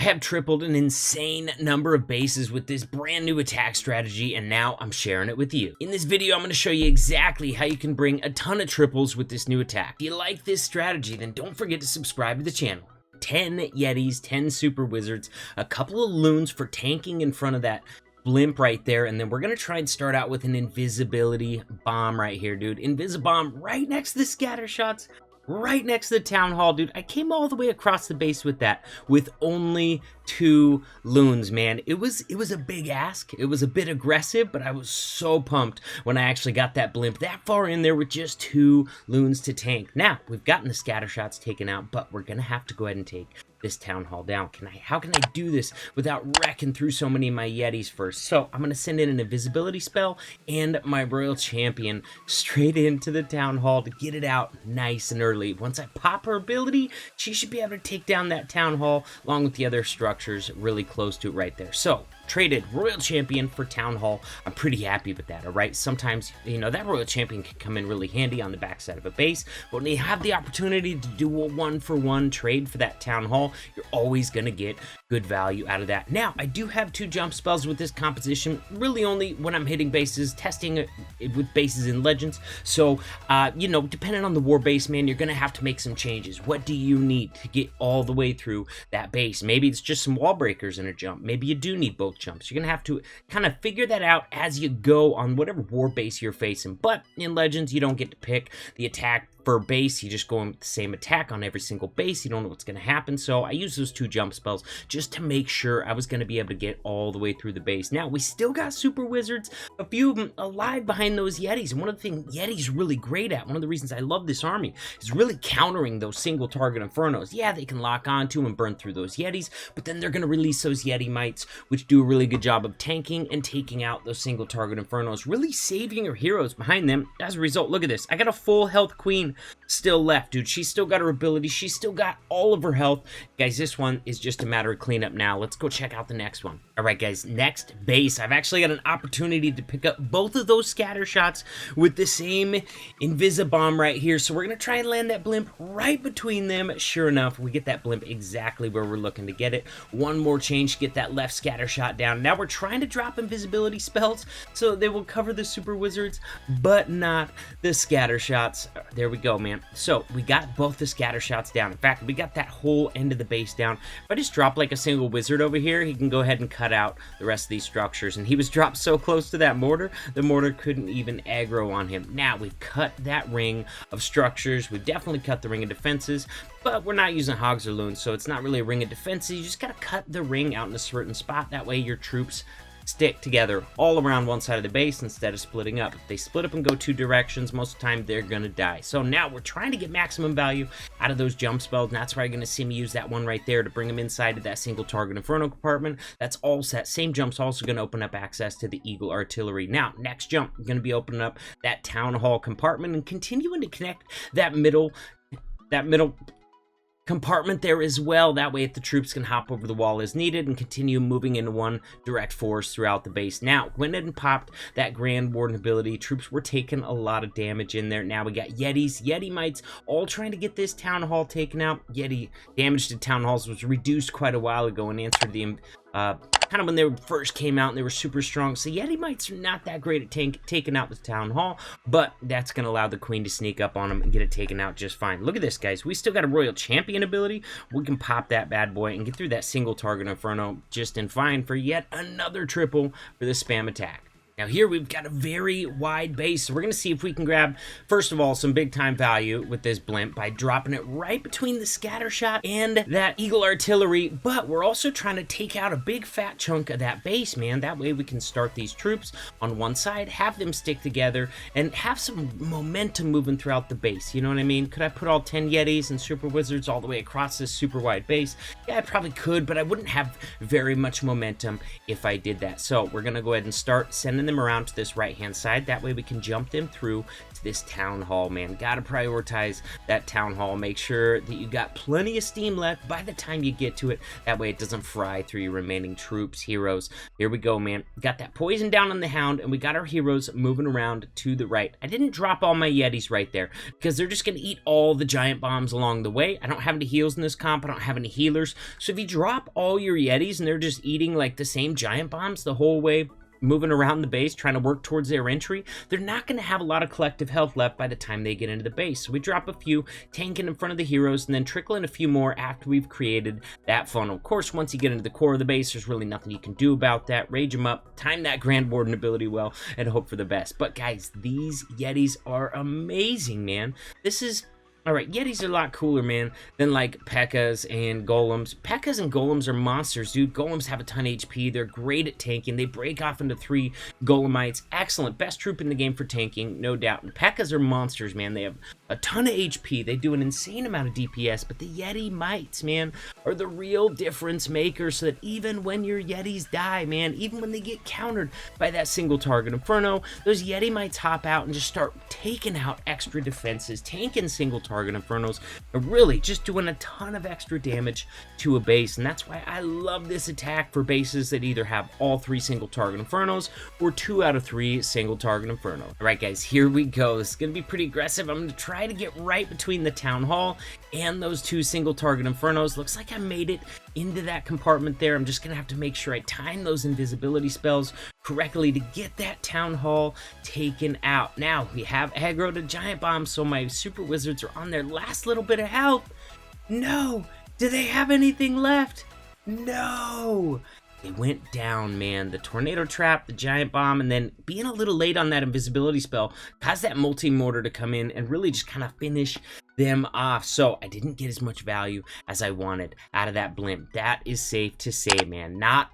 I have tripled an insane number of bases with this brand new attack strategy, and now I'm sharing it with you. In this video, I'm going to show you exactly how you can bring a ton of triples with this new attack. If you like this strategy, then don't forget to subscribe to the channel. 10 Yetis, 10 Super Wizards, a couple of loons for tanking in front of that Blimp right there, and then we're gonna try and start out with an invisibility bomb right here, dude. Invisibomb right next to the scatter shots, right next to the town hall, dude. I came all the way across the base with that, with only 2 loons, man. It was a big ask. It was a bit aggressive, but I was so pumped when I actually got that Blimp that far in there with just 2 loons to tank. Now, we've gotten the scatter shots taken out, but we're gonna have to go ahead and take this town hall down. How can I do this without wrecking through so many of my Yetis first? So I'm gonna send in an invisibility spell and my royal champion straight into the town hall to get it out nice and early. Once I pop her ability, she should be able to take down that town hall along with the other structures really close to it right there. So traded royal champion for town hall. I'm pretty happy with that. All right, sometimes, you know, that royal champion can come in really handy on the backside of a base, but when you have the opportunity to do a 1-for-1 trade for that town hall, you're always gonna get good value out of that. Now, I do have 2 jump spells with this composition, really only when I'm hitting bases, testing it with bases in Legends. So, you know, depending on the war base, man, you're gonna have to make some changes. What do you need to get all the way through that base? Maybe it's just some wall breakers and a jump. Maybe you do need both jumps. You're gonna have to kind of figure that out as you go on whatever war base you're facing. But in Legends, you don't get to pick the attack for base. You just go in with the same attack on every single base. You don't know what's going to happen. So I use those 2 jump spells just to make sure I was going to be able to get all the way through the base. Now, we still got Super Wizards, a few of them alive behind those Yetis. And one of the things Yeti's really great at, one of the reasons I love this army, is really countering those single target Infernos. Yeah, they can lock onto and burn through those Yetis, but then they're going to release those Yeti Mites, which do a really good job of tanking and taking out those single target Infernos, really saving your heroes behind them. As a result, look at this. I got a full health queen still left, dude. She's still got her ability. She's still got all of her health. Guys, this one is just a matter of cleanup now. Let's go check out the next one. All right, guys, next base. I've actually got an opportunity to pick up both of those scatter shots with the same Invisibomb right here. So we're going to try and land that Blimp right between them. Sure enough, we get that Blimp exactly where we're looking to get it. One more change to get that left scatter shot down. Now we're trying to drop invisibility spells so they will cover the Super Wizards, but not the scatter shots. There we go, man. So we got both the scatter shots down. In fact, we got that whole end of the base down. If I just drop like a single wizard over here, he can go ahead and cut out the rest of these structures. And he was dropped so close to that mortar, the mortar couldn't even aggro on him. Now we've cut that ring of structures. We've definitely cut the ring of defenses, but we're not using hogs or loons, so it's not really a ring of defenses. You just gotta cut the ring out in a certain spot. That way your troops stick together all around one side of the base instead of splitting up. If they split up and go 2 directions, most of the time they're gonna die. So now we're trying to get maximum value out of those jump spells, and that's why you're gonna see me use that one right there to bring them inside of that single target Inferno compartment. That's all set. Same jump's also gonna open up access to the Eagle Artillery. Now, next jump, we're gonna be opening up that Town Hall compartment and continuing to connect that middle compartment there as well. That way, if the troops can hop over the wall as needed and continue moving in one direct force throughout the base. Now, went ahead and popped that Grand Warden ability. Troops were taking a lot of damage in there. Now we got Yetis, Yeti Mites, all trying to get this town hall taken out. Yeti damage to town halls was reduced quite a while ago and answered the kind of when they first came out and they were super strong. So Yeti Mites are not that great at taking out the town hall, but that's going to allow the queen to sneak up on them and get it taken out just fine. Look at this, guys. We still got a royal champion ability. We can pop that bad boy and get through that single target Inferno just in fine for yet another triple for the spam attack. Now here we've got a very wide base, so we're going to see if we can grab, first of all, some big time value with this Blimp by dropping it right between the scatter shot and that Eagle Artillery, but we're also trying to take out a big fat chunk of that base, man. That way we can start these troops on one side, have them stick together, and have some momentum moving throughout the base, you know what I mean? Could I put all 10 Yetis and Super Wizards all the way across this super wide base? Yeah, I probably could, but I wouldn't have very much momentum if I did that. So we're going to go ahead and start sending sending them around to this right-hand side. That way we can jump them through to this town hall, man. Gotta prioritize that town hall. Make sure that you got plenty of steam left by the time you get to it. That way it doesn't fry through your remaining troops, heroes. Here we go, man. Got that poison down on the hound, and we got our heroes moving around to the right. I didn't drop all my Yetis right there because they're just going to eat all the giant bombs along the way. I don't have any heals in this comp. I don't have any healers. So if you drop all your Yetis and they're just eating like the same giant bombs the whole way, moving around the base, trying to work towards their entry, they're not going to have a lot of collective health left by the time they get into the base. So we drop a few, tanking in front of the heroes, and then trickle in a few more after we've created that funnel. Of course, once you get into the core of the base, there's really nothing you can do about that. Rage them up, time that Grand Warden ability well, and hope for the best. But guys, these Yetis are amazing, man. This is... Alright, Yetis are a lot cooler, man, than like P.E.K.K.A.s and Golems. P.E.K.K.A.s and Golems are monsters, dude. Golems have a ton of HP. They're great at tanking. They break off into 3 Golemites. Excellent. Best troop in the game for tanking, no doubt. And P.E.K.K.A.s are monsters, man. They have a ton of HP. They do an insane amount of DPS, but the Yeti mites, man, are the real difference makers, so that even when your Yetis die, man, even when they get countered by that single target Inferno, those Yeti mites hop out and just start taking out extra defenses, tanking single target Infernos, and really just doing a ton of extra damage to a base. And that's why I love this attack for bases that either have all 3 single target Infernos or 2 out of 3 single target Inferno. All right, guys, here we go. This is going to be pretty aggressive. I'm going to try to get right between the town hall and those 2 single target Infernos. Looks like I made it into that compartment there. I'm just going to have to make sure I time those invisibility spells correctly to get that town hall taken out. Now, we have aggroed a giant bomb, so my super wizards are on their last little bit of health. No! Do they have anything left? No! They went down, man. The tornado trap, the giant bomb, and then being a little late on that invisibility spell caused that multi-mortar to come in and really just kind of finish them off. So I didn't get as much value as I wanted out of that blimp. That is safe to say, man. Not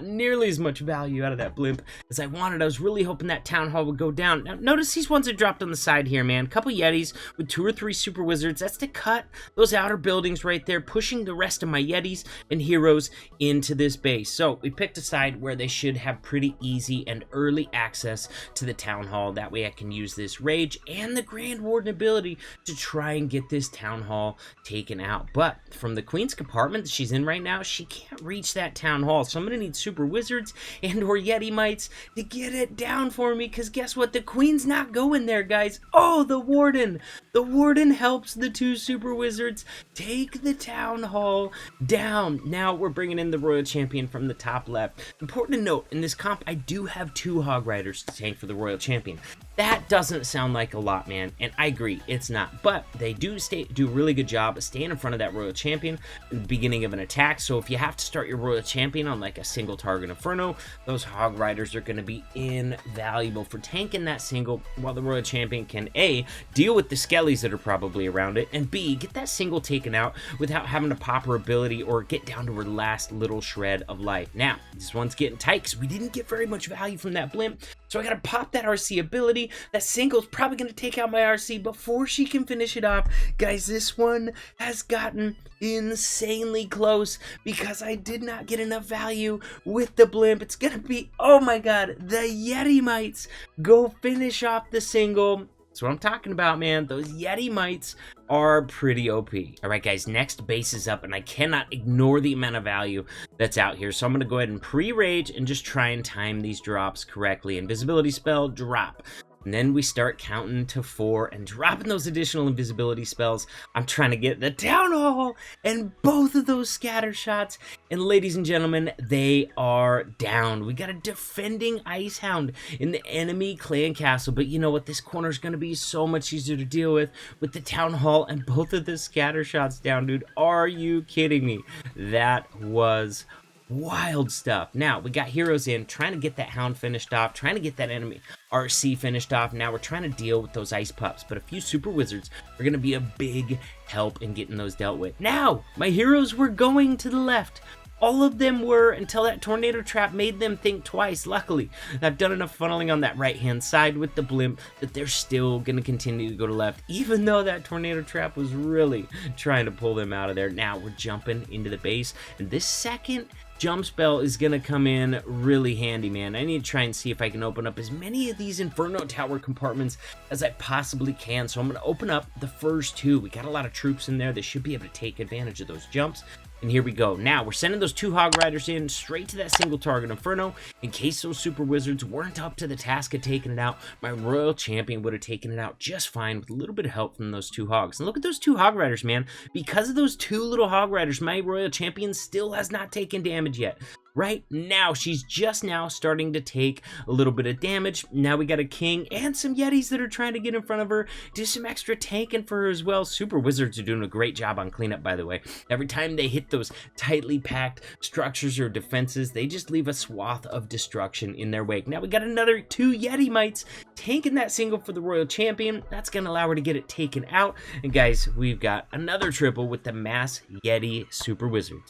nearly as much value out of that blimp as I wanted. I was really hoping that town hall would go down. Now, notice these ones are dropped on the side here, man. A couple Yetis with 2 or 3 super wizards. That's to cut those outer buildings right there, pushing the rest of my Yetis and heroes into this base. So we picked a side where they should have pretty easy and early access to the town hall. That way I can use this rage and the Grand Warden ability to try and get this town hall taken out. But from the queen's compartment that she's in right now, she can't reach that town hall. So I'm going to need super wizards and or Yeti mites to get it down for me, because guess what? The queen's not going there, guys. Oh, the warden. The warden helps the 2 super wizards take the town hall down. Now we're bringing in the royal champion from the top left. Important to note, in this comp, I do have 2 hog riders to tank for the royal champion. That doesn't sound like a lot, man, and I agree, it's not. But they do a really good job of staying in front of that royal champion in the beginning of an attack. So if you have to start your royal champion on like a single target Inferno, those hog riders are going to be invaluable for tanking that single, while the royal champion can A, deal with the skellies that are probably around it, and B, get that single taken out without having to pop her ability or get down to her last little shred of life. Now, this one's getting tight because we didn't get very much value from that blimp, so I got to pop that RC ability. That single's probably going to take out my RC before she can finish it off. Guys, this one has gotten insanely close because I did not get enough value with the blimp. It's going to be, oh my god, the Yeti mites go finish off the single. That's what I'm talking about, man. Those Yeti mites are pretty OP. All right, guys, next base is up, and I cannot ignore the amount of value that's out here. So I'm going to go ahead and pre-rage and just try and time these drops correctly. Invisibility spell, drop. And then we start counting to 4 and dropping those additional invisibility spells. I'm trying to get the town hall and both of those scatter shots. And ladies and gentlemen, they are down. We got a defending Ice Hound in the enemy clan castle. But you know what? This corner is going to be so much easier to deal with the town hall and both of the scatter shots down, dude. Are you kidding me? That was wild stuff. Now we got heroes in, trying to get that hound finished off, trying to get that enemy RC finished off. Now we're trying to deal with those ice pups, but a few super wizards are going to be a big help in getting those dealt with. Now my heroes were going to the left, All of them were, until that tornado trap made them think twice. Luckily, I've done enough funneling on that right-hand side with the blimp that they're still going to continue to go to left, even though that tornado trap was really trying to pull them out of there. Now we're jumping into the base, and this second jump spell is going to come in really handy, man. I need to try and see if I can open up as many of these Inferno Tower compartments as I possibly can. So I'm going to open up the first two. We got a lot of troops in there. They should be able to take advantage of those jumps. And here we go. Now, we're sending those 2 Hog Riders in straight to that single target Inferno. In case those Super Wizards weren't up to the task of taking it out, my Royal Champion would have taken it out just fine with a little bit of help from those 2 Hogs. And look at those 2 Hog Riders, man. Because of those 2 little Hog Riders, my Royal Champion still has not taken damage yet. Right now, she's just now starting to take a little bit of damage. Now we got a king and some Yetis that are trying to get in front of her, do some extra tanking for her as well. Super Wizards are doing a great job on cleanup, by the way. Every time they hit those tightly packed structures or defenses, they just leave a swath of destruction in their wake. Now we got another 2 Yeti mites tanking that single for the Royal Champion. That's going to allow her to get it taken out. And guys, we've got another triple with the mass Yeti Super Wizards.